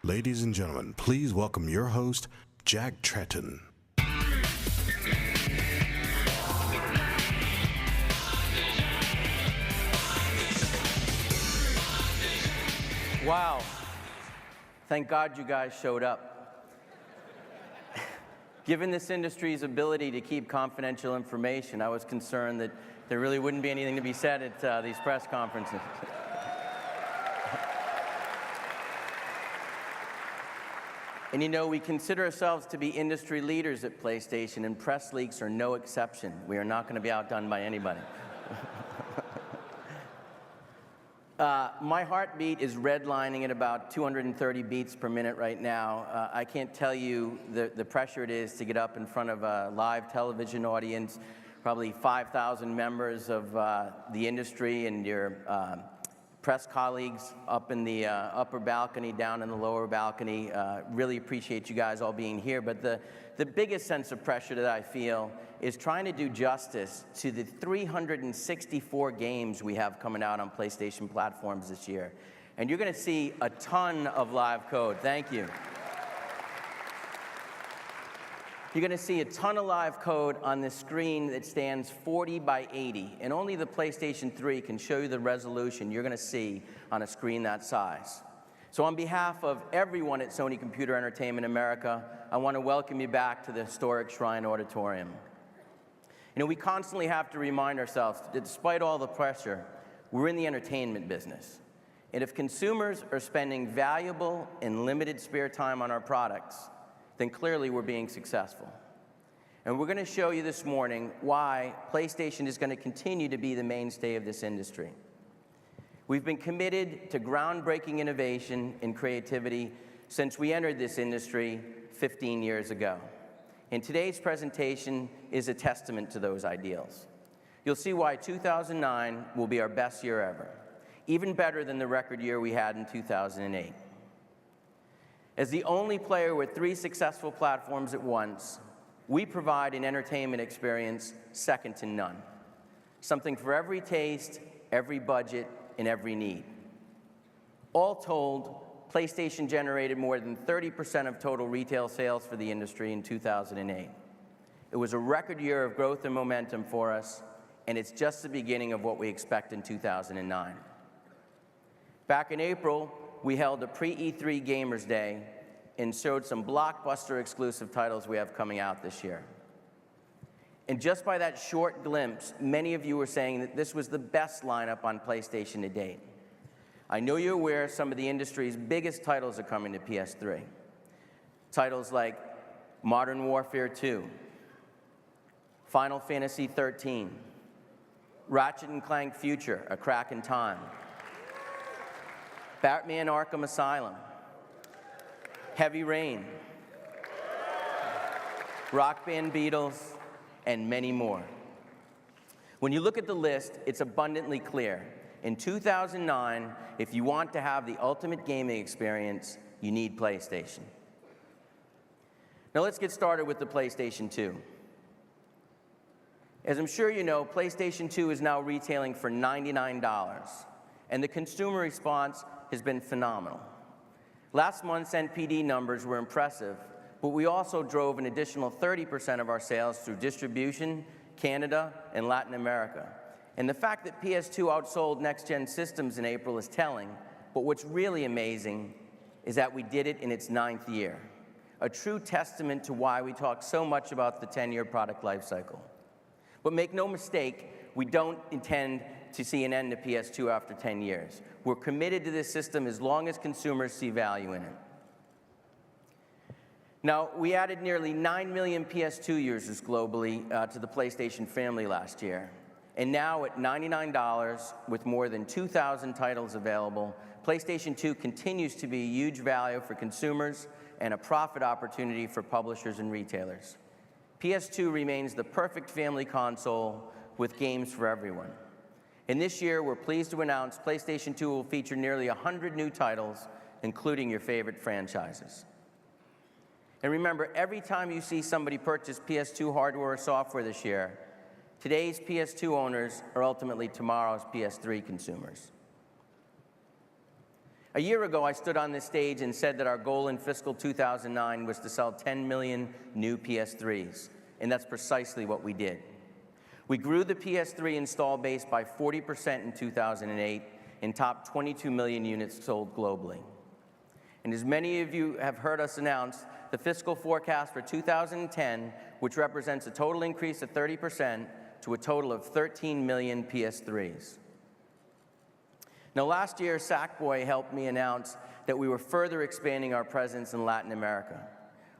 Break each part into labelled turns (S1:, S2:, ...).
S1: Ladies and gentlemen, please welcome your host, Jack Tretton.
S2: Wow. Thank God you guys showed up. Given this industry's ability to keep confidential information, I was concerned that there really wouldn't be anything to be said at these press conferences. And you know, we consider ourselves to be industry leaders at PlayStation, and press leaks are no exception. We are not going to be outdone by anybody. My heartbeat is redlining at about 230 beats per minute right now. I can't tell you the pressure it is to get up in front of a live television audience, probably 5,000 members of the industry and your press colleagues up in the upper balcony, down in the lower balcony. Really appreciate you guys all being here. But the biggest sense of pressure that I feel is trying to do justice to the 364 games we have coming out on PlayStation platforms this year. And you're going to see a ton of live code. Thank you. You're going to see a ton of live code on this screen that stands 40 by 80, and only the PlayStation 3 can show you the resolution you're going to see on a screen that size. So on behalf of everyone at Sony Computer Entertainment America, I want to welcome you back to the historic Shrine Auditorium. You know, we constantly have to remind ourselves that despite all the pressure, we're in the entertainment business. And if consumers are spending valuable and limited spare time on our products, then clearly we're being successful. And we're going to show you this morning why PlayStation is going to continue to be the mainstay of this industry. We've been committed to groundbreaking innovation and creativity since we entered this industry 15 years ago. And today's presentation is a testament to those ideals. You'll see why 2009 will be our best year ever, even better than the record year we had in 2008. As the only player with 3 successful platforms at once, we provide an entertainment experience second to none. Something for every taste, every budget, and every need. All told, PlayStation generated more than 30% of total retail sales for the industry in 2008. It was a record year of growth and momentum for us, and it's just the beginning of what we expect in 2009. Back in April, we held a pre-E3 Gamers Day and showed some blockbuster exclusive titles we have coming out this year. And just by that short glimpse, many of you were saying that this was the best lineup on PlayStation to date. I know you're aware some of the industry's biggest titles are coming to PS3. Titles like Modern Warfare 2, Final Fantasy 13, Ratchet & Clank Future, A Crack in Time, Batman Arkham Asylum, Heavy Rain, Rock Band Beatles, and many more. When you look at the list, it's abundantly clear. In 2009, if you want to have the ultimate gaming experience, you need PlayStation. Now let's get started with the PlayStation 2. As I'm sure you know, PlayStation 2 is now retailing for $99, and the consumer response has been phenomenal. Last month's NPD numbers were impressive, but we also drove an additional 30% of our sales through distribution, Canada, and Latin America. And the fact that PS2 outsold next-gen systems in April is telling, but what's really amazing is that we did it in its 9th year, a true testament to why we talk so much about the 10-year product life cycle. But make no mistake, we don't intend to see an end to PS2 after 10 years. We're committed to this system as long as consumers see value in it. Now, we added nearly 9 million PS2 users globally to the PlayStation family last year. And now at $99, with more than 2,000 titles available, PlayStation 2 continues to be a huge value for consumers and a profit opportunity for publishers and retailers. PS2 remains the perfect family console with games for everyone. And this year, we're pleased to announce PlayStation 2 will feature nearly 100 new titles, including your favorite franchises. And remember, every time you see somebody purchase PS2 hardware or software this year, today's PS2 owners are ultimately tomorrow's PS3 consumers. A year ago, I stood on this stage and said that our goal in fiscal 2009 was to sell 10 million new PS3s, and that's precisely what we did. We grew the PS3 install base by 40% in 2008 and topped 22 million units sold globally. And as many of you have heard us announce, the fiscal forecast for 2010, which represents a total increase of 30% to a total of 13 million PS3s. Now, last year, Sackboy helped me announce that we were further expanding our presence in Latin America.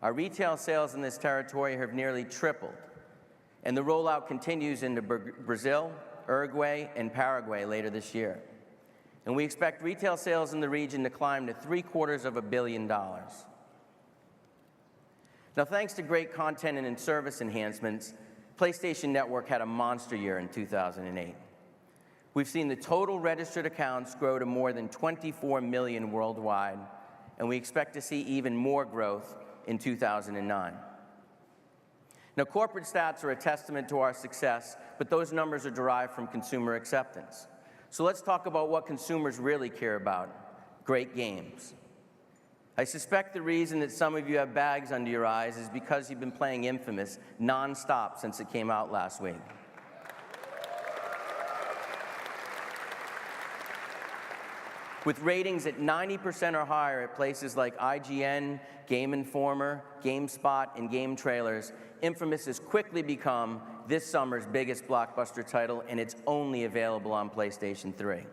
S2: Our retail sales in this territory have nearly tripled, and the rollout continues into Brazil, Uruguay, and Paraguay later this year. And we expect retail sales in the region to climb to $750 million. Now, thanks to great content and service enhancements, PlayStation Network had a monster year in 2008. We've seen the total registered accounts grow to more than 24 million worldwide, and we expect to see even more growth in 2009. Now, corporate stats are a testament to our success, but those numbers are derived from consumer acceptance. So let's talk about what consumers really care about: great games. I suspect the reason that some of you have bags under your eyes is because you've been playing Infamous non-stop since it came out last week. With ratings at 90% or higher at places like IGN, Game Informer, GameSpot, and Game Trailers, Infamous has quickly become this summer's biggest blockbuster title, and it's only available on PlayStation 3.